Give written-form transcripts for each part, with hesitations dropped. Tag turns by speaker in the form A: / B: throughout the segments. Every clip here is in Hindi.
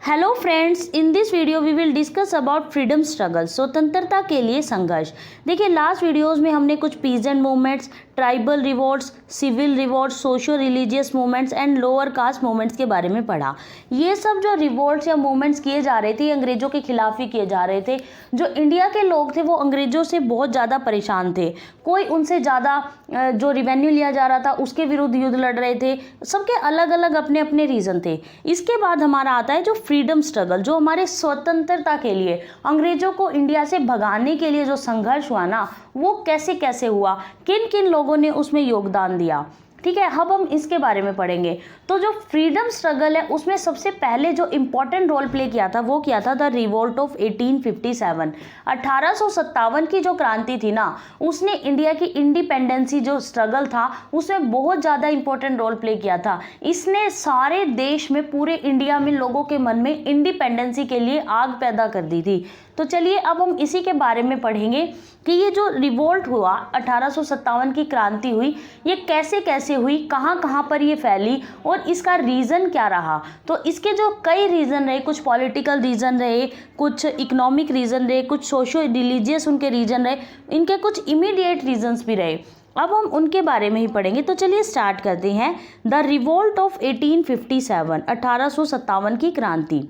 A: Hello friends, in this video we will discuss about freedom struggle, स्वतंत्रता के लिए संघर्ष। देखिए, लास्ट वीडियोस में हमने कुछ peasant movements, tribal revolts, civil revolts, socio religious movements and lower caste movements के बारे में पढ़ा। ये सब जो रिवॉल्ट्स या मूवमेंट्स किए जा रहे थे, अंग्रेजों के खिलाफ ही किए जा रहे थे। जो इंडिया के लोग थे वो अंग्रेजों से बहुत ज़्यादा परेशान थे। कोई उनसे ज़्यादा जो रिवेन्यू लिया जा रहा था उसके विरुद्ध युद्ध लड़ रहे थे। सबके अलग अलग अपने अपने रीज़न थे। इसके बाद हमारा आता है जो फ्रीडम स्ट्रगल, जो हमारे स्वतंत्रता के लिए, अंग्रेजों को इंडिया से भगाने के लिए जो संघर्ष हुआ ना, वो कैसे कैसे हुआ, किन किन लोगों ने उसमें योगदान दिया। ठीक है, अब हम इसके बारे में पढ़ेंगे। तो जो फ्रीडम स्ट्रगल है उसमें सबसे पहले जो इम्पोर्टेंट रोल प्ले किया था वो किया था द रिवोल्ट ऑफ 1857। 1857 की जो क्रांति थी ना, उसने इंडिया की इंडिपेंडेंसी जो स्ट्रगल था उसमें बहुत ज़्यादा इंपॉर्टेंट रोल प्ले किया था। इसने सारे देश में, पूरे इंडिया में लोगों के मन में इंडिपेंडेंसी के लिए आग पैदा कर दी थी। तो चलिए अब हम इसी के बारे में पढ़ेंगे कि ये जो रिवोल्ट हुआ, 1857 की क्रांति हुई, ये कैसे कैसे हुई, कहाँ कहाँ पर ये फैली और इसका रीज़न क्या रहा। तो इसके जो कई रीज़न रहे, कुछ पॉलिटिकल रीज़न रहे, कुछ इकोनॉमिक रीज़न रहे, कुछ सोशो रिलीजियस उनके रीज़न रहे, इनके कुछ इमीडिएट रीजन्स भी रहे। अब हम उनके बारे में ही पढ़ेंगे। तो चलिए स्टार्ट करते हैं। द रिवोल्ट ऑफ 1857, 1857 की क्रांति।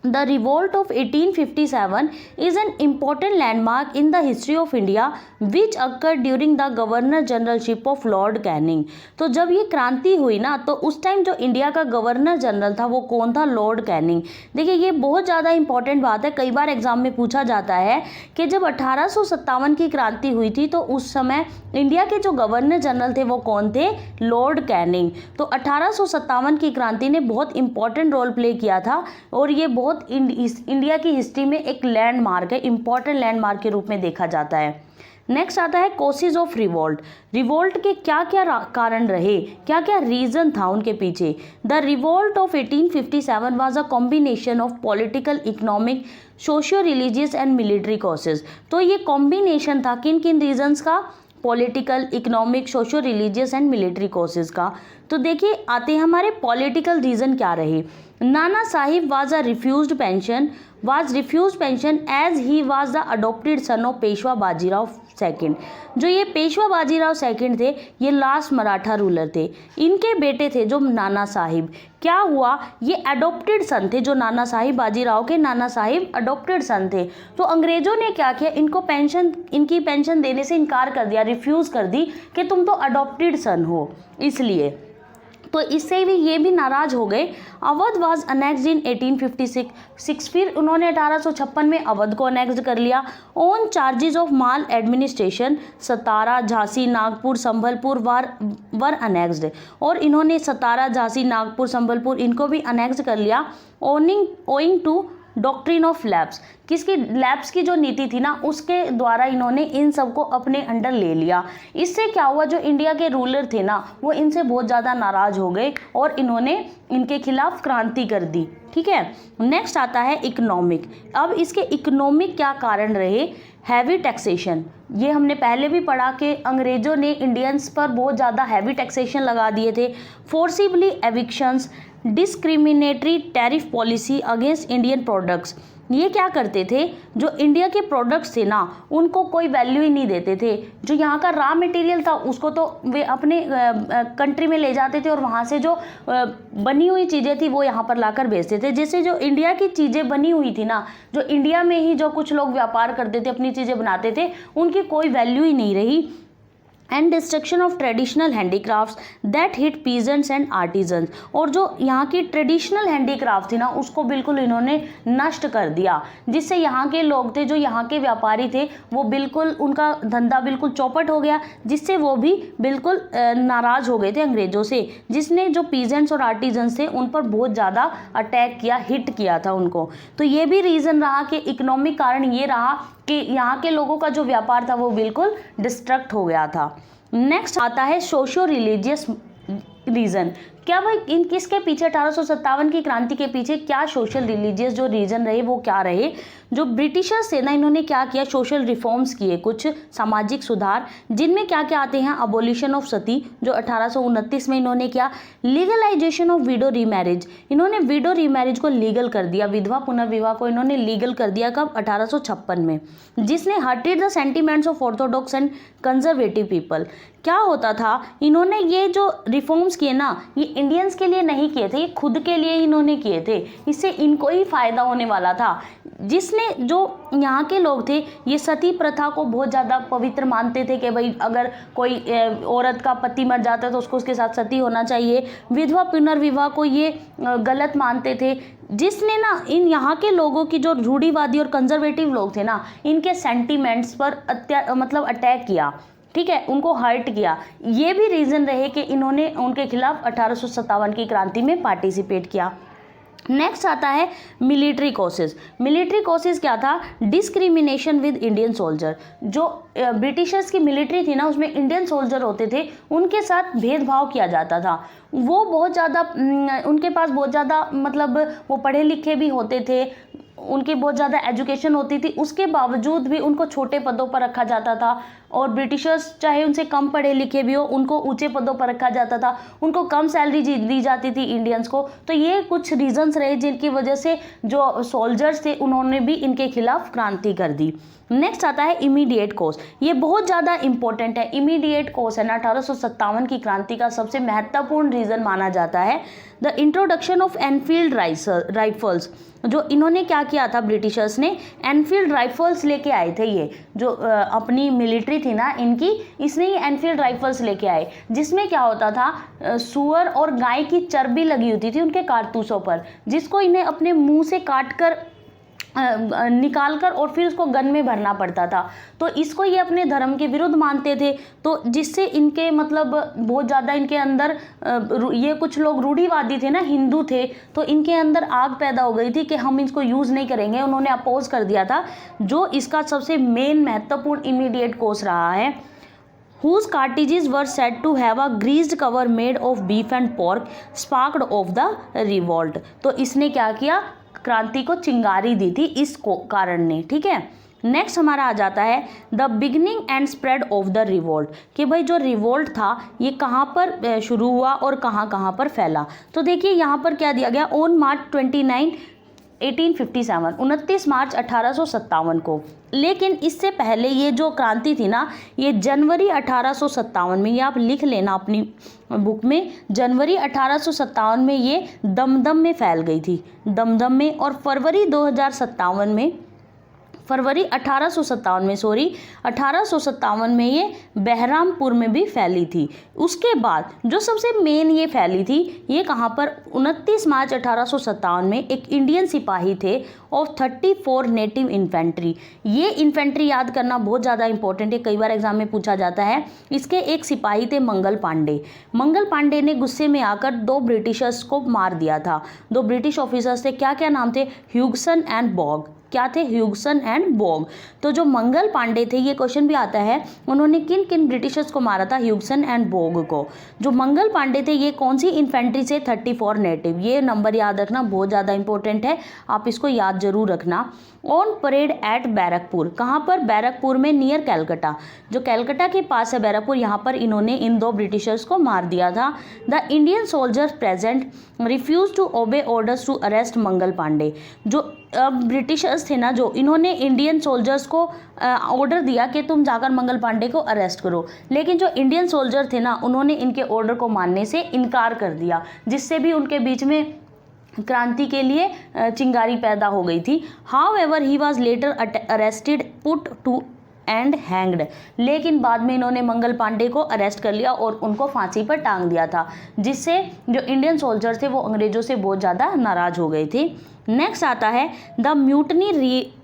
A: The revolt of 1857 is an important landmark in the history of India which occurred during the Governor Generalship of Lord Canning। तो जब ये क्रांति हुई ना, तो उस टाइम जो इंडिया का गवर्नर जनरल था वो कौन था? Lord Canning. देखिए, ये बहुत ज़्यादा इंपॉर्टेंट बात है। कई बार एग्जाम में पूछा जाता है कि जब 1857 की क्रांति हुई थी तो उस समय इंडिया के जो गवर्नर जनरल थे वो कौन थे? Lord Canning. तो 1857 की क्रांति ने बहुत इंपॉर्टेंट रोल प्ले किया था और ये बहुत इंडिया की हिस्ट्री में एक लैंडमार्क है, इंपॉर्टेंट लैंडमार्क के रूप में देखा जाता है। नेक्स्ट आता है कॉसेज ऑफ रिवोल्ट। रिवोल्ट के क्या क्या कारण रहे, क्या क्या रीजन था उनके पीछे। The revolt of 1857 was a combination of political, economic, socio religious and military causes. तो ये कॉम्बिनेशन था किन किन रीजन्स का? Political, economic, socio religious and military causes का। तो देखिए, आते हैं हमारे पॉलिटिकल रीजन क्या रहे। Nana Sahib was refused pension as he was the adopted son of Peshwa Bajirao second. जो ये पेशवा बाजीराव सेकंड थे, ये लास्ट मराठा रूलर थे। इनके बेटे थे जो नाना साहिब। क्या हुआ? ये अडोप्टेड सन थे। जो नाना साहिब बाजीराव के नाना साहिब अडोप्टेड सन थे। तो अंग्रेजों ने क्या किया? इनकी पेंशन देने से इनकार कर दिया, रिफ्यूज कर दी कि तुम तो अडोप्टेड सन हो। इसलिए तो इससे भी ये भी नाराज हो गए। अवध वाज अनेक्स्ड इन 1856। फिर उन्होंने 1856 में अवध को अनेक्स्ड कर लिया। On charges of mall administration, Satara, Jhansi, Nagpur, Sambalpur were annexed. और इन्होंने सतारा, झांसी, नागपुर, संबलपुर इनको भी अनेक्स्ड कर लिया। Owing to doctrine of lapse, किसकी? लैप्स की जो नीति थी ना, उसके द्वारा इन्होंने इन सबको अपने अंडर ले लिया। इससे क्या हुआ? जो इंडिया के रूलर थे ना, वो इनसे बहुत ज़्यादा नाराज हो गए और इन्होंने इनके खिलाफ क्रांति कर दी। ठीक है, नेक्स्ट आता है इकोनॉमिक। अब इसके इकोनॉमिक क्या कारण रहे? Heavy taxation. ये हमने पहले भी पढ़ा कि अंग्रेजों ने इंडियंस पर बहुत ज़्यादा हैवी टैक्सेशन लगा दिए थे। Forcibly evictions, discriminatory tariff policy against Indian products. ये क्या करते थे? जो इंडिया के प्रोडक्ट्स थे ना, उनको कोई वैल्यू ही नहीं देते थे। जो यहाँ का रॉ मटेरियल था उसको तो वे अपने कंट्री में ले जाते थे और वहाँ से जो बनी हुई चीज़ें थी वो यहाँ पर लाकर बेचते थे। जैसे जो इंडिया की चीज़ें बनी हुई थी ना, जो इंडिया में ही जो कुछ लोग व्यापार करते थे, अपनी चीज़ें बनाते थे, उनकी कोई वैल्यू ही नहीं रही। And destruction of traditional handicrafts that hit peasants and artisans. और जो यहाँ की ट्रेडिशनल हैंडीक्राफ्ट थी ना, उसको बिल्कुल इन्होंने नष्ट कर दिया, जिससे यहाँ के लोग थे, जो यहाँ के व्यापारी थे, वो बिल्कुल उनका धंधा बिल्कुल चौपट हो गया, जिससे वो भी बिल्कुल नाराज़ हो गए थे अंग्रेज़ों से, जिसने जो पीजेंट्स और आर्टिजन्स थे उन पर बहुत ज़्यादा अटैक किया, हिट किया था उनको। तो ये भी रीज़न रहा कि इकोनॉमिक कारण ये रहा कि यहाँ के लोगों का जो व्यापार था वो बिल्कुल डिस्ट्रक्ट हो गया था। नेक्स्ट आता है सोशो रिलीजियस रीज़न। क्या भाई इन किसके पीछे 1857 की क्रांति के पीछे क्या सोशल रिलीजियस जो रीजन रहे वो क्या रहे? जो ब्रिटिशर्स थे ना, इन्होंने क्या किया, सोशल रिफॉर्म्स किए, कुछ सामाजिक सुधार, जिनमें क्या क्या आते हैं, अबोलिशन ऑफ सती जो 1829 में इन्होंने किया, लीगलाइजेशन ऑफ विडो रीमैरिज, इन्होंने विडो रीमैरिज को लीगल कर दिया, विधवा पुनर्विवाह को इन्होंने लीगल कर दिया कब, 1856 में, जिसने hurted the sentiments of Orthodox and conservative people. क्या होता था, इन्होंने ये जो रिफॉर्म्स किए ना, ये इंडियंस के लिए नहीं किए थे, ये खुद के लिए इन्होंने किए थे, इससे इनको ही फायदा होने वाला था। जिसने जो यहाँ के लोग थे ये सती प्रथा को बहुत ज़्यादा पवित्र मानते थे कि भाई अगर कोई औरत का पति मर जाता है तो उसको उसके साथ सती होना चाहिए। विधवा पुनर्विवाह को ये गलत मानते थे, जिसने ना इन यहाँ के लोगों की जो रूढ़िवादी और कंजर्वेटिव लोग थे ना, इनके सेंटीमेंट्स पर मतलब अटैक किया, ठीक है, उनको हर्ट किया। ये भी रीज़न रहे कि इन्होंने उनके खिलाफ 1857 की क्रांति में पार्टिसिपेट किया। नेक्स्ट आता है मिलिट्री कॉसेस। मिलिट्री कॉसेस क्या था, डिस्क्रिमिनेशन विद इंडियन सोल्जर। जो ब्रिटिशर्स की मिलिट्री थी ना, उसमें इंडियन सोल्जर होते थे, उनके साथ भेदभाव किया जाता था। वो बहुत ज़्यादा उनके पास बहुत ज़्यादा मतलब वो पढ़े लिखे भी होते थे, उनकी बहुत ज़्यादा एजुकेशन होती थी, उसके बावजूद भी उनको छोटे पदों पर रखा जाता था। और ब्रिटिशर्स चाहे उनसे कम पढ़े लिखे भी हो, उनको ऊंचे पदों पर रखा जाता था, उनको कम सैलरी दी जाती थी इंडियंस को। तो ये कुछ रीजंस रहे जिनकी वजह से जो सोल्जर्स थे उन्होंने भी इनके खिलाफ क्रांति कर दी। नेक्स्ट आता है इमीडिएट कॉज। ये बहुत ज़्यादा इंपॉर्टेंट है। इमीडिएट कॉज है ना 1857 की क्रांति का सबसे महत्वपूर्ण रीज़न माना जाता है। The introduction of Enfield rifles. जो इन्होंने क्या किया था, ब्रिटिशर्स ने एनफील्ड राइफल्स लेके आए थे। ये जो अपनी मिलिट्री थी ना इनकी, इसने ये एनफील्ड राइफल्स लेके आए, जिसमें क्या होता था, सुअर और गाय की चर्बी लगी होती थी उनके कारतूसों पर, जिसको इन्हें अपने मुंह से काट कर निकाल कर और फिर उसको गन में भरना पड़ता था। तो इसको ये अपने धर्म के विरुद्ध मानते थे। तो जिससे इनके मतलब बहुत ज़्यादा इनके अंदर ये कुछ लोग रूढ़िवादी थे ना, हिंदू थे, तो इनके अंदर आग पैदा हो गई थी कि हम इसको यूज़ नहीं करेंगे। उन्होंने अपोज कर दिया था, जो इसका सबसे मेन महत्वपूर्ण इमीडिएट कोर्स रहा है। Whose cartridges were said to have a greased cover made of beef and pork sparked of the revolt। तो इसने क्या किया, क्रांति को चिंगारी दी थी इस कारण ने, ठीक है। नेक्स्ट हमारा आ जाता है the beginning and spread of the revolt, कि भाई जो रिवोल्ट था ये कहाँ पर शुरू हुआ और कहाँ कहाँ पर फैला। तो देखिए यहाँ पर क्या दिया गया, ऑन मार्च 29 1857 29 मार्च 1857 को। लेकिन इससे पहले ये जो क्रांति थी ना, ये जनवरी 1857 में, ये आप लिख लेना अपनी बुक में, जनवरी 1857 में ये दमदम में फैल गई थी, दमदम में। और फरवरी 1857 में ये बहरामपुर में भी फैली थी। उसके बाद जो सबसे मेन ये फैली थी, ये कहाँ पर, 29 मार्च 1857 में एक इंडियन सिपाही थे ऑफ 34 नेटिव इन्फेंट्री। ये इन्फेंट्री याद करना बहुत ज़्यादा इंपॉर्टेंट है, कई बार एग्जाम में पूछा जाता है। इसके एक सिपाही थे मंगल पांडे। मंगल पांडे ने गुस्से में आकर 2 ब्रिटिशर्स को मार दिया था। 2 ब्रिटिश ऑफिसर्स थे, क्या क्या नाम थे, ह्यूगसन एंड बॉग। क्या थे, ह्यूगसन एंड बॉग। तो जो मंगल पांडे थे, ये क्वेश्चन भी आता है, उन्होंने किन किन ब्रिटिशर्स को मारा था, ह्यूगसन एंड बॉग को। जो मंगल पांडे थे ये कौन सी इन्फेंट्री से, 34 नेटिव। ये नंबर याद रखना बहुत ज़्यादा इंपॉर्टेंट है, आप इसको याद जरूर रखना। ऑन परेड एट बैरकपुर, कहाँ पर, बैरकपुर में, नियर कैलकटा। जो कैलकटा के पास है बैरकपुर, यहाँ पर इन्होंने इन 2 ब्रिटिशर्स को मार दिया था। The Indian soldiers present refuse to obey orders to arrest Mangal Pandey. जो ब्रिटिशर्स थे ना, जो इन्होंने इंडियन सोल्जर्स को ऑर्डर दिया कि तुम जाकर मंगल पांडे को अरेस्ट करो, लेकिन जो इंडियन सोल्जर थे ना, उन्होंने इनके ऑर्डर को मानने से इनकार कर दिया, जिससे भी उनके बीच में क्रांति के लिए चिंगारी पैदा हो गई थी। However he was later arrested, put to and hanged. लेकिन बाद में इन्होंने मंगल पांडे को अरेस्ट कर लिया और उनको फांसी पर टांग दिया था, जिससे जो इंडियन सोल्जर थे वो अंग्रेजों से बहुत ज़्यादा नाराज हो गए थे। नेक्स्ट आता है the mutiny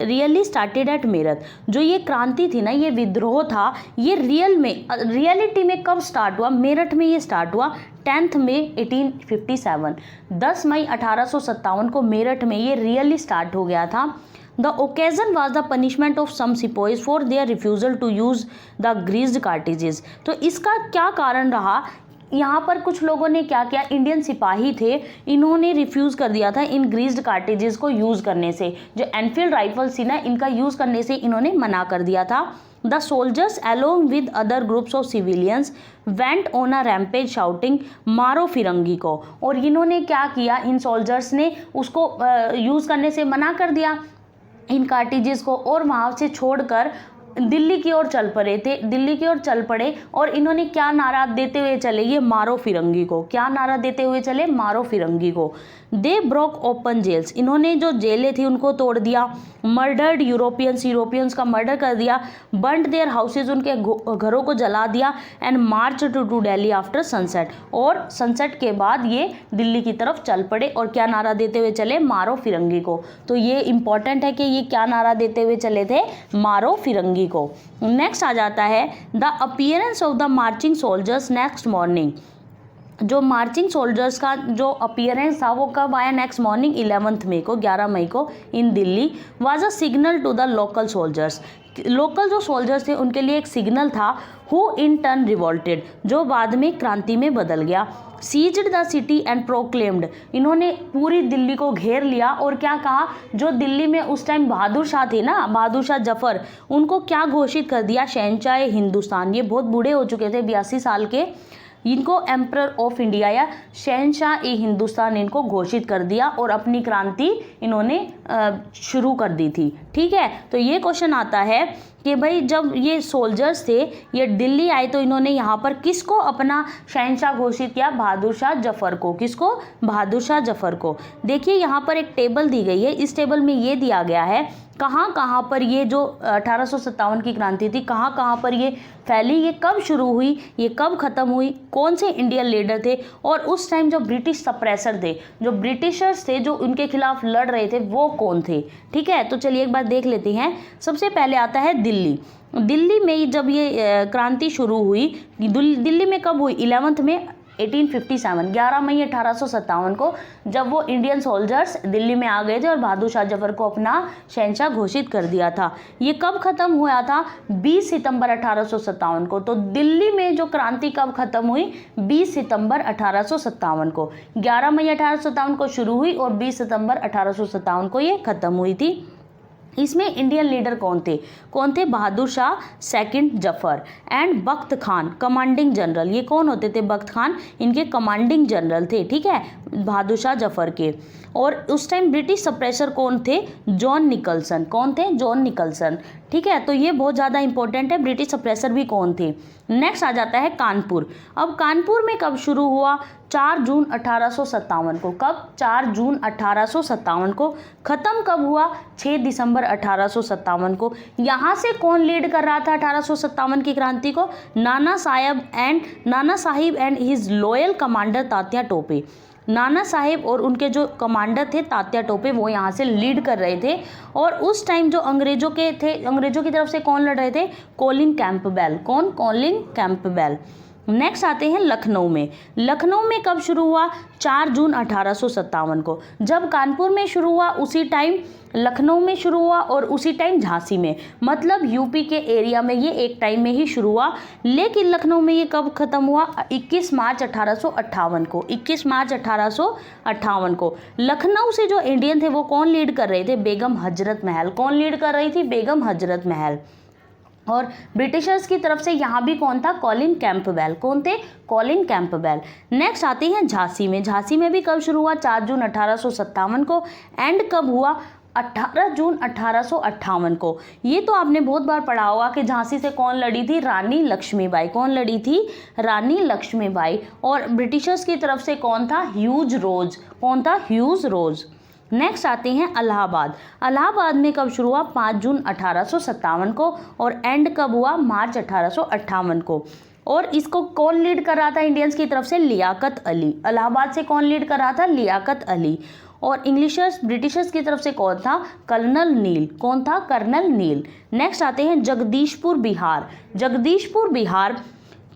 A: really started at Meerut. जो ये क्रांति थी ना, ये विद्रोह था, ये रियलिटी में कब स्टार्ट हुआ, मेरठ में ये स्टार्ट हुआ 10 मई 1857। 10 मई 1857 को मेरठ में ये रियली स्टार्ट हो गया था। The occasion was the punishment of some sepoys for their refusal to use the greased cartridges. तो इसका क्या कारण रहा, यहाँ पर कुछ लोगों ने क्या किया, इंडियन सिपाही थे, इन्होंने रिफ्यूज़ कर दिया था इन ग्रीस्ड कार्टेजेस को यूज़ करने से। जो एनफील्ड राइफल्स थी ना, इनका यूज़ करने से इन्होंने मना कर दिया था। The soldiers along with other groups of civilians went on a rampage shouting मारो फिरंगी को। और इन्होंने क्या किया, इन सोल्जर्स ने उसको यूज़ करने से मना कर दिया इन कार्टेजेस को, और वहाँ से छोड़कर दिल्ली की ओर चल पड़े थे, दिल्ली की ओर चल पड़े। और इन्होंने क्या नारा देते हुए चले, ये मारो फिरंगी को, क्या नारा देते हुए चले, मारो फिरंगी को। दे ब्रोक ओपन जेल्स, इन्होंने जो जेलें थी उनको तोड़ दिया। मर्डर्ड यूरोपियंस का मर्डर कर दिया। बर्न्ड देयर हाउसेज, उनके घरों को जला दिया। And March two Delhi after sunset, और सनसेट के बाद ये दिल्ली की तरफ चल पड़े और क्या नारा देते हुए चले, मारो फिरंगी को। तो ये इंपॉर्टेंट है कि ये क्या नारा देते हुए चले थे, मारो फिरंगी को। नेक्स्ट आ जाता है the appearance of the marching soldiers next morning. जो मार्चिंग सोल्जर्स का जो अपीयरेंस था वो कब आया, नेक्स्ट मॉर्निंग 11 मई को, 11 मई को in Delhi. Was a signal to the local soldiers, local जो सोल्जर्स थे उनके लिए एक सिग्नल था। हु इन टर्न रिवोल्टेड, जो बाद में क्रांति में बदल गया। Seized the city and proclaimed, इन्होंने पूरी दिल्ली को घेर लिया और क्या कहा, जो दिल्ली में उस टाइम बहादुर शाह थे ना, बहादुर शाह जफर, उनको क्या घोषित कर दिया, शहंशाह हिंदुस्तान। ये बहुत बूढ़े हो चुके थे, 82 साल के, इनको एम्परर ऑफ इंडिया या शहंशाह ए हिंदुस्तान इनको घोषित कर दिया और अपनी क्रांति इन्होंने शुरू कर दी थी। ठीक है, तो ये क्वेश्चन आता है कि भाई जब ये सोल्जर्स थे ये दिल्ली आए तो इन्होंने यहाँ पर किसको अपना शहंशाह घोषित किया, बहादुर शाह जफर को। किसको, बहादुर शाह जफर को। देखिए यहाँ पर एक टेबल दी गई है, इस टेबल में ये दिया गया है कहाँ कहाँ पर ये जो 1857 की क्रांति थी कहाँ कहाँ पर ये फैली, ये कब शुरू हुई, ये कब ख़त्म हुई, कौन से इंडियन लीडर थे, और उस टाइम जो ब्रिटिश सप्रेसर थे, जो ब्रिटिशर्स थे जो उनके खिलाफ लड़ रहे थे वो कौन थे। ठीक है, तो चलिए एक बार देख लेते हैं। सबसे पहले आता है दिल्ली। दिल्ली में जब ये क्रांति शुरू हुई, दिल्ली में कब हुई, 11 में 1857, 11 मई 1857 को, जब वो इंडियन सोल्जर्स दिल्ली में आ गए थे और बहादुर शाह जफर को अपना शहंशाह घोषित कर दिया था। ये कब ख़त्म हुआ था, 20 सितंबर 1857 को। तो दिल्ली में जो क्रांति कब ख़त्म हुई, 20 सितंबर 1857 को। 11 मई 1857 को शुरू हुई और 20 सितंबर 1857 को ये ख़त्म हुई थी। इसमें इंडियन लीडर कौन थे, Bahadur Shah second Zafar and Bakht Khan commanding general. ये कौन होते थे, बख्त खान इनके कमांडिंग जनरल थे। ठीक है, बहादुर शाह जफर के। और उस टाइम ब्रिटिश सप्रेसर कौन थे, जॉन निकलसन। कौन थे, जॉन निकलसन। ठीक है, तो ये बहुत ज़्यादा इंपॉर्टेंट है, ब्रिटिश सप्रेसर भी कौन थे। नेक्स्ट आ जाता है कानपुर। अब कानपुर में कब शुरू हुआ, 4 जून 1857 को। कब, 4 जून 1857 को। ख़त्म कब हुआ, 6 दिसंबर 1857 को। यहाँ से कौन लीड कर रहा था 1857 की क्रांति को, Nana Sahib and his loyal commander Tatya Tope. Nana Sahib और उनके जो कमांडर थे तात्या टोपे, वो यहाँ से लीड कर रहे थे। और उस टाइम जो अंग्रेजों की तरफ से कौन लड़ रहे थे, कॉलिन कैंपबेल। कौन, कॉलिन कैंपबेल। नेक्स्ट आते हैं लखनऊ में। लखनऊ में कब शुरू हुआ, 4 जून 1857 को। जब कानपुर में शुरू हुआ उसी टाइम लखनऊ में शुरू हुआ और उसी टाइम झांसी में, मतलब यूपी के एरिया में ये एक टाइम में ही शुरू हुआ। लेकिन लखनऊ में ये कब ख़त्म हुआ, 21 मार्च 1858 को। 21 मार्च 1858 को। लखनऊ से जो इंडियन थे वो कौन लीड कर रहे थे, बेगम हजरत महल। कौन लीड कर रही थी, बेगम हजरत महल। और ब्रिटिशर्स की तरफ से यहाँ भी कौन था, कॉलिन कैंपबेल। कौन थे, कॉलिन कैंपबेल। नेक्स्ट आते हैं झांसी में। झांसी में भी कब शुरू हुआ, 4 जून 1857 को। एंड कब हुआ, 18 जून 1858 को। ये तो आपने बहुत बार पढ़ा होगा कि झांसी से कौन लड़ी थी, रानी लक्ष्मीबाई। कौन लड़ी थी, रानी लक्ष्मीबाई। और ब्रिटिशर्स की तरफ से कौन था, ह्यूज रोज। कौन था, ह्यूज रोज। नेक्स्ट आते हैं इलाहाबाद। इलाहाबाद में कब शुरू हुआ, 5 जून 1857 को। और एंड कब हुआ, मार्च 1858 को। और इसको कौन लीड कर रहा था इंडियंस की तरफ से, लियाकत अली। इलाहाबाद से कौन लीड कर रहा था, लियाकत अली। और ब्रिटिशर्स की तरफ से कौन था, कर्नल नील। कौन था, कर्नल नील। नेक्स्ट आते हैं जगदीशपुर बिहार। जगदीशपुर बिहार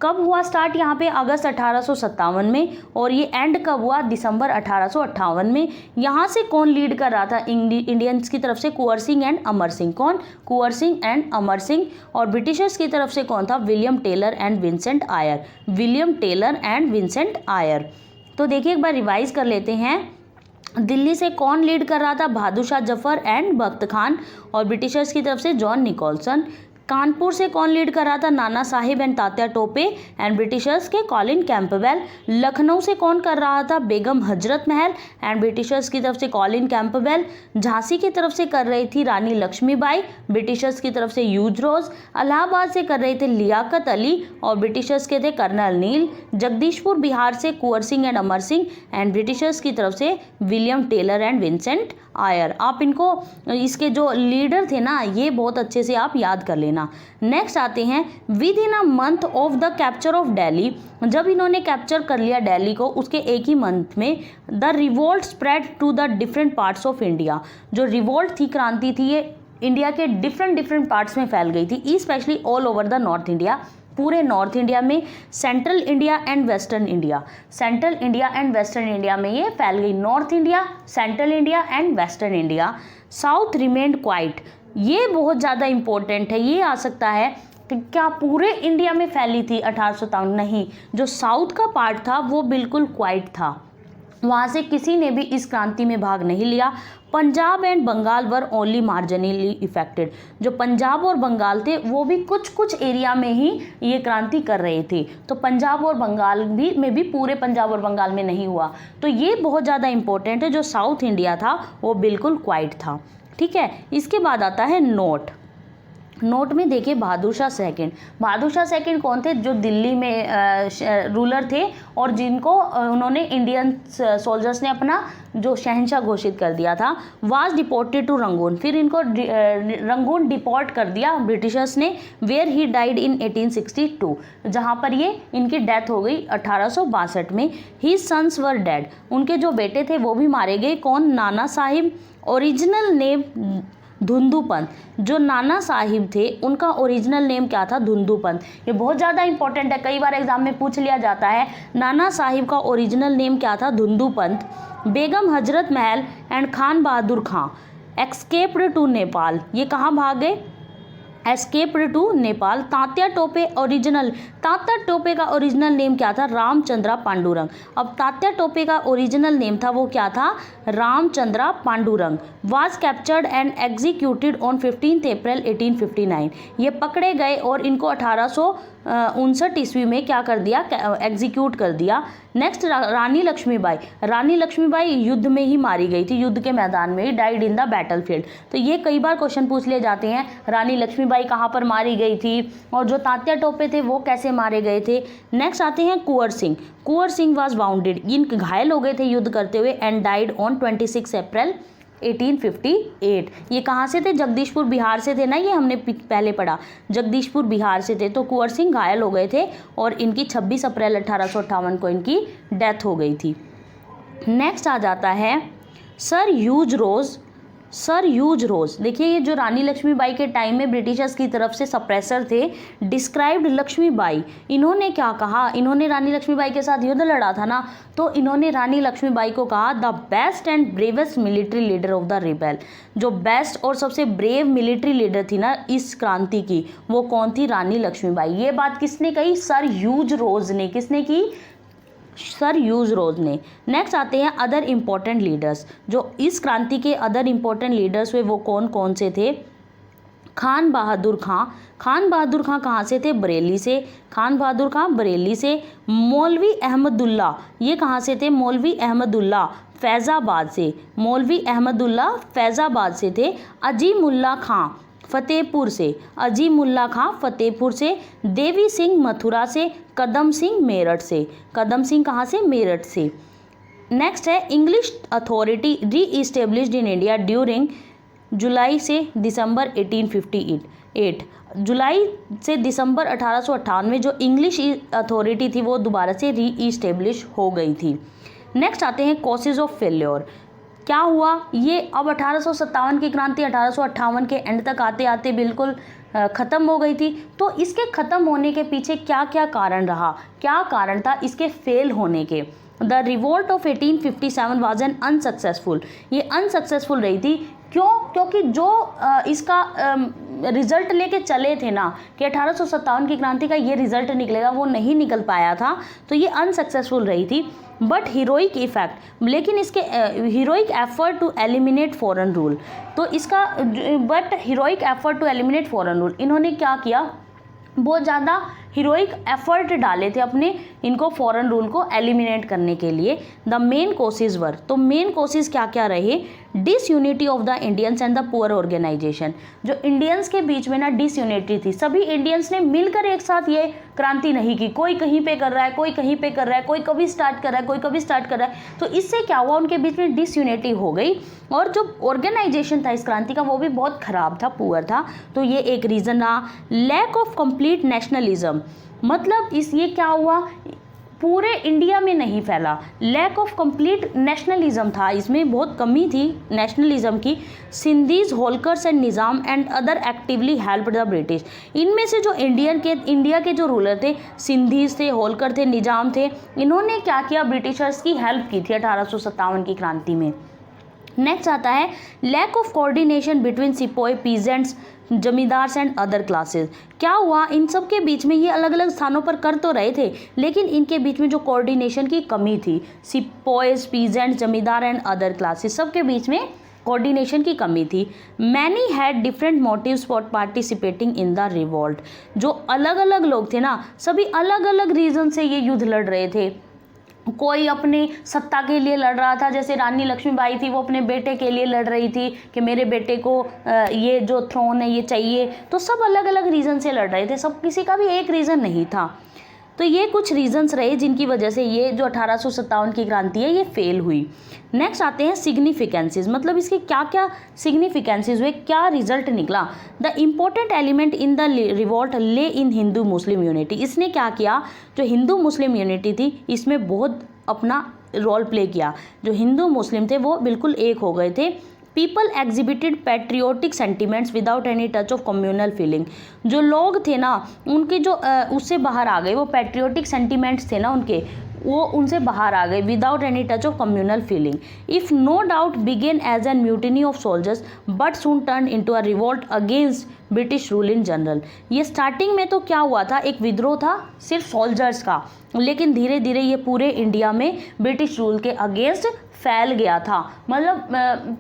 A: कब हुआ स्टार्ट यहाँ पे? अगस्त 1857 में। और ये एंड कब हुआ? दिसंबर 1858 में। यहाँ से कौन लीड कर रहा था इंडियंस की तरफ से? कुंवर सिंह एंड अमर सिंह। कौन? कुंवर सिंह एंड अमर सिंह। और ब्रिटिशर्स की तरफ से कौन था? William Taylor and Vincent Eyre. William Taylor and Vincent Eyre. तो देखिए एक बार रिवाइज कर लेते हैं। दिल्ली से कौन लीड कर रहा था? बहादुर शाह जफर एंड बख्त खान। और ब्रिटिशर्स की तरफ से जॉन निकोलसन। कानपुर से कौन लीड कर रहा था? Nana Sahib and Tatya Tope and Britishers के कॉलिन कैंपबेल। लखनऊ से कौन कर रहा था? बेगम हजरत महल एंड ब्रिटिशर्स की तरफ से कॉलिन कैंपबेल। झांसी की तरफ से कर रही थी रानी लक्ष्मीबाई, ब्रिटिशर्स की तरफ से ह्यूज रोज। इलाहाबाद से कर रहे थे लियाकत अली और ब्रिटिशर्स के थे कर्नल नील। जगदीशपुर बिहार से Kunwar Singh and Amar Singh and Britishers की तरफ से William Taylor and Vincent Eyre. आप इनको, इसके जो लीडर थे ना, ये बहुत अच्छे से आप याद कर लेना। नेक्स्ट आते हैं, within a month of the capture of Delhi. जब इन्होंने कैप्चर कर लिया दिल्ली को, उसके एक ही मंथ में the revolt spread to the different parts of India. जो रिवोल्ट थी, क्रांति थी, ये इंडिया के डिफरेंट पार्ट्स में फैल गई थी, specially all over the north India. पूरे नॉर्थ इंडिया में, central India and western India, central India and western India में ये फैल गई। North India, central India and western India. South remained quite. ये बहुत ज़्यादा इंपॉर्टेंट है, ये आ सकता है कि क्या पूरे इंडिया में फैली थी 1857? नहीं, जो साउथ का पार्ट था वो बिल्कुल क्वाइट था, वहाँ से किसी ने भी इस क्रांति में भाग नहीं लिया। Punjab and Bengal were only marginally affected. जो पंजाब और बंगाल थे वो भी कुछ कुछ एरिया में ही ये क्रांति कर रहे थे, तो पंजाब और बंगाल में भी पूरे पंजाब और बंगाल में नहीं हुआ। तो ये बहुत ज़्यादा इंपॉर्टेंट है, जो साउथ इंडिया था वो बिल्कुल क्वाइट था। ठीक है, इसके बाद आता है नोट। नोट में देखिए बहादुर शाह सेकंड। बहादुर शाह सेकंड कौन थे? जो दिल्ली में रूलर थे और जिनको उन्होंने इंडियन सोल्जर्स ने अपना जो शहंशाह घोषित कर दिया था। Was deported to Rangoon. फिर इनको रंगून डिपोर्ट कर दिया ब्रिटिशर्स ने, वेयर ही डाइड इन 1862, जहाँ पर ये इनकी डेथ हो गई 1862 में। ही सन्स वर डेड। उनके जो बेटे थे वो भी मारे गए। कौन? नाना साहिब। Original name धुंधुपंत। जो नाना साहिब थे उनका ओरिजिनल नेम क्या था? धुंधुपंत। ये बहुत ज़्यादा इंपॉर्टेंट है, कई बार एग्जाम में पूछ लिया जाता है। नाना साहिब का ओरिजिनल नेम क्या था? धुंधुपंत। Begum Hazrat Mahal and Khan Bahadur Khan escaped to Nepal. ये कहाँ भाग गए? Escaped to Nepal. Tatya Tope original, Tatya Tope का ओरिजिनल नेम क्या था? रामचंद्रा पांडुरंग। अब तात्या टोपे का ओरिजिनल नेम था वो क्या था? Ramchandra Pandurang. Was captured and executed on 15 अप्रैल 1859। ये पकड़े गए और इनको 1859 ईस्वी में क्या कर दिया? एग्जीक्यूट कर दिया। नेक्स्ट रानी लक्ष्मीबाई। रानी लक्ष्मीबाई युद्ध में ही मारी गई थी, युद्ध के मैदान में ही, डाइड इन द बैटलफील्ड। तो ये कई बार क्वेश्चन पूछ लिए जाते हैं, रानी लक्ष्मीबाई कहाँ पर मारी गई थी, और जो तात्या टोपे थे वो कैसे मारे गए थे। नेक्स्ट आते हैं कुंवर सिंह। Kunwar Singh was bounded. इन घायल हो गए थे युद्ध करते हुए एंड डाइड ऑन 26 अप्रैल 1858। ये कहाँ से थे? जगदीशपुर बिहार से थे ना, ये हमने पहले पढ़ा, जगदीशपुर बिहार से थे। तो कुंवर सिंह घायल हो गए थे और इनकी 26 अप्रैल 1858 को इनकी डेथ हो गई थी। नेक्स्ट आ जाता है सर ह्यूज रोज। सर ह्यूज रोज, देखिए ये जो रानी लक्ष्मीबाई के टाइम में ब्रिटिशर्स की तरफ से सप्रेसर थे, डिस्क्राइब्ड लक्ष्मीबाई। इन्होंने क्या कहा? इन्होंने रानी लक्ष्मीबाई के साथ युद्ध लड़ा था ना, तो इन्होंने रानी लक्ष्मीबाई को कहा the best and bravest military leader of the rebel. जो बेस्ट और सबसे ब्रेव मिलिट्री लीडर थी ना इस क्रांति की, वो कौन थी? रानी लक्ष्मीबाई। ये बात किसने कही? सर ह्यूज रोज ने। किसने की? सर ह्यूज रोज ने। नेक्स्ट आते हैं अदर इम्पोर्टेंट लीडर्स। जो इस क्रांति के अदर इम्पोर्टेंट लीडर्स हुए वो कौन कौन से थे? खान बहादुर खां। खान बहादुर खां कहाँ से थे? बरेली से। खान बहादुर खां बरेली से। मौलवी अहमदुल्ला, ये कहाँ से थे? मौलवी अहमदुल्ला फैज़ाबाद से। मौलवी अहमदुल्ला फैज़ाबाद से थे। अजीमुल्ला खां फतेहपुर से। अजीमुल्ला खां फतेहपुर से। देवी सिंह मथुरा से। कदम सिंह मेरठ से। कदम सिंह कहाँ से? मेरठ से। नेक्स्ट है इंग्लिश अथॉरिटी री इस्टेब्लिश्ड इन इंडिया ड्यूरिंग जुलाई से दिसंबर 1858। जुलाई से दिसंबर 1898 जो इंग्लिश अथॉरिटी थी वो दोबारा से री इस्टेब्लिश हो गई थी। नेक्स्ट आते हैं कॉजेज ऑफ फेल्योर। क्या हुआ, ये अब 1857 की क्रांति 1858 के एंड तक आते आते बिल्कुल ख़त्म हो गई थी। तो इसके ख़त्म होने के पीछे क्या क्या कारण रहा, क्या कारण था इसके फेल होने के। The revolt of 1857 was an unsuccessful, ये अनसक्सेसफुल रही थी। क्यों? क्योंकि जो इसका रिजल्ट लेके चले थे ना कि 1857 की क्रांति का ये रिजल्ट निकलेगा, वो नहीं निकल पाया था, तो ये अनसक्सेसफुल रही थी। बट हीरोइक इफेक्ट, लेकिन इसके heroic effort to eliminate foreign rule, तो इसका but heroic effort to eliminate foreign rule, इन्होंने क्या किया, बहुत ज़्यादा हीरोइक एफर्ट डाले थे अपने इनको फॉरेन रूल को एलिमिनेट करने के लिए। द मेन कोसेज वर, तो मेन कोसेज क्या क्या रहे, disunity of the Indians and the poor organisation, जो इंडियंस के बीच में ना डिसयूनिटी थी, सभी इंडियंस ने मिलकर एक साथ ये क्रांति नहीं की, कोई कहीं पे कर रहा है, कोई कहीं पे कर रहा है, कोई कभी स्टार्ट कर रहा है, कोई कभी स्टार्ट कर रहा है, तो इससे क्या हुआ, उनके बीच में डिसयूनिटी हो गई और जो ऑर्गेनाइजेशन था इस क्रांति का वो भी बहुत खराब था, पुअर था। तो ये एक रीज़न रहा। लैक ऑफ कंप्लीट नेशनलिज्म, मतलब इस ये क्या हुआ, पूरे इंडिया में नहीं फैला, लैक ऑफ कंप्लीट नेशनलिज्म था, इसमें बहुत कमी थी नेशनलिज्म की। Sindhis, Holkars and Nizam and other actively help the British, इनमें से जो इंडिया के जो रूलर थे, सिंधीज थे, होलकर थे, निज़ाम थे, इन्होंने क्या किया, ब्रिटिशर्स की हेल्प की थी 1857 की क्रांति में। नेक्स्ट आता है lack of coordination between sepoy, peasants, zamindars and other classes, क्या हुआ, इन सब के बीच में ये अलग अलग स्थानों पर कर तो रहे थे, लेकिन इनके बीच में जो कोऑर्डिनेशन की कमी थी, sepoys, peasants, zamindar and other classes, सबके बीच में कोऑर्डिनेशन की कमी थी। Many had different motives for participating in the revolt, जो अलग अलग लोग थे ना, सभी अलग अलग रीज़न से ये युद्ध लड़ रहे थे। कोई अपने सत्ता के लिए लड़ रहा था, जैसे रानी लक्ष्मीबाई थी, वो अपने बेटे के लिए लड़ रही थी कि मेरे बेटे को ये जो थ्रोन है ये चाहिए, तो सब अलग अलग रीज़न से लड़ रहे थे, सब किसी का भी एक रीज़न नहीं था। तो ये कुछ रीजंस रहे जिनकी वजह से ये जो 1857 की क्रांति है ये फेल हुई। नेक्स्ट आते हैं सिग्निफिकेंसेस, मतलब इसके क्या क्या सिग्निफिकेंसेस हुए, क्या रिजल्ट निकला। The important element in the revolt ले इन हिंदू मुस्लिम यूनिटी, इसने क्या किया, जो हिंदू मुस्लिम यूनिटी थी इसमें बहुत अपना रोल प्ले किया, जो हिंदू मुस्लिम थे वो बिल्कुल एक हो गए थे। People exhibited patriotic sentiments without any touch of communal feeling, जो लोग थे ना उनके जो उससे बाहर आ गए, वो पैट्रियोटिक सेंटिमेंट्स थे ना उनके, वो उनसे बाहर आ गए without any touch of communal feeling. If no doubt began as an mutiny of soldiers but soon turn into a revolt against British rule in general. ये स्टार्टिंग में तो क्या हुआ था, एक विद्रोह था सिर्फ सोल्जर्स का, लेकिन धीरे धीरे ये पूरे इंडिया में ब्रिटिश रूल के अगेंस्ट फैल गया था। मतलब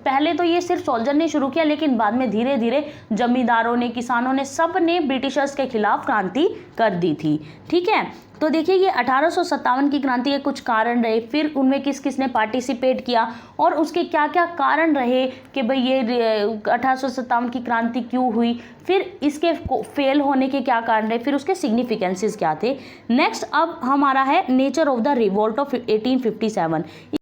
A: पहले तो ये सिर्फ सोल्जर ने शुरू किया, लेकिन बाद में धीरे धीरे जमींदारों ने, किसानों ने, सब ने ब्रिटिशर्स के खिलाफ क्रांति कर दी थी। ठीक है, तो देखिए ये 1857 की क्रांति के कुछ कारण रहे, फिर उनमें किस किस ने पार्टिसिपेट किया और उसके क्या क्या कारण रहे कि भाई ये 1857 की क्रांति क्यों हुई, फिर इसके फेल होने के क्या कारण रहे, फिर उसके सिग्निफिकेंसेस क्या थे। नेक्स्ट अब हमारा है nature of the revolt of 1857।